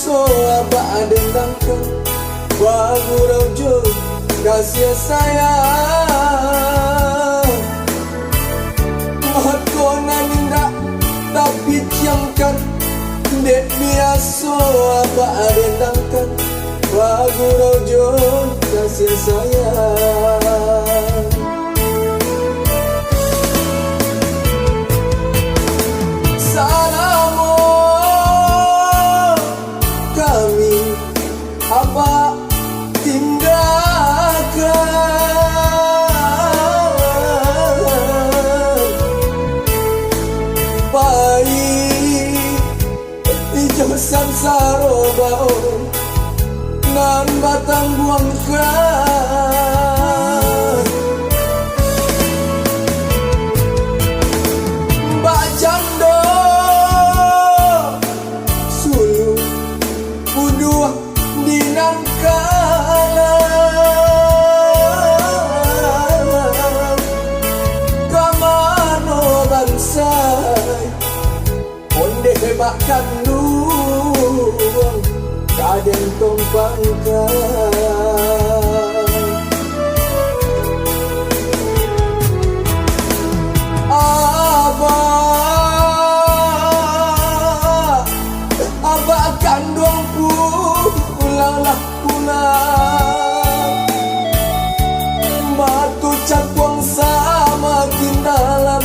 biasa abak dendangkan bagu rojo kasih sayang mahkona nindak tapi ciamkan dek biasa abak dendangkan bagu rojo kasih sayang. Abak tinggalkan baik ijo sansaro bao nan batang buangkan bak jando sulu uduh dinangkalan kamano bansai onde bakkan luang kadang tumpangkan abah kandung pulanglah pulang batu cakwang samakin dalam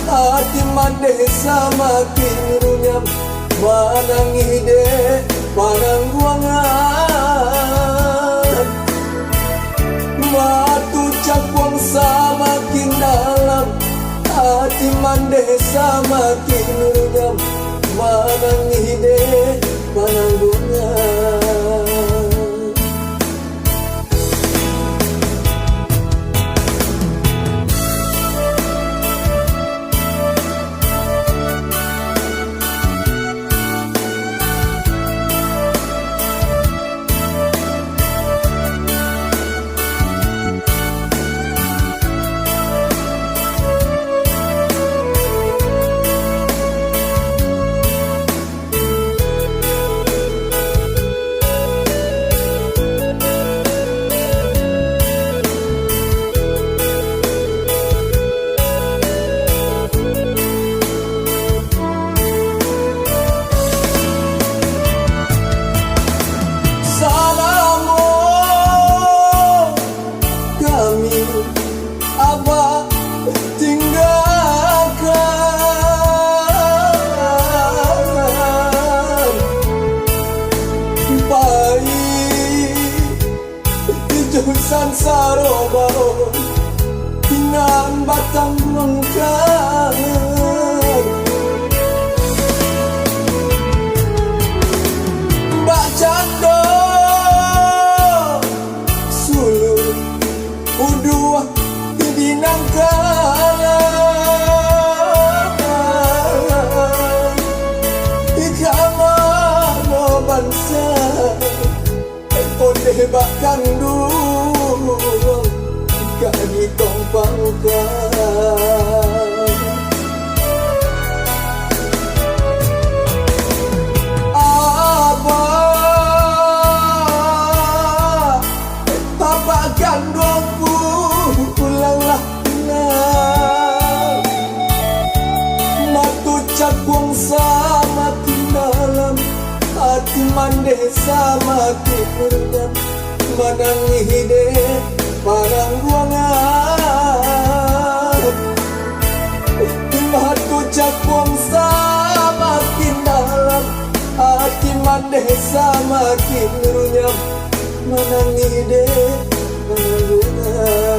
hati mandeh samakin runyam manang ide panang guangan batu cakwang samakin dalam hati mandeh samakin runyam manang ide panang guangan. Abak tinggalkan baik hijau sansaro bau dengan batang lengkap bak jando sulu uduh dinangkalan ikamano bansa onde bakkan duang gak ditumpangkan abah gandong pulanglah matu cakwang samakin dalam hati mandeh samakin runyam manang ide parang guangan matu cakwang samakin dalam hati mandeh samakin runyam manang ide parang guangan.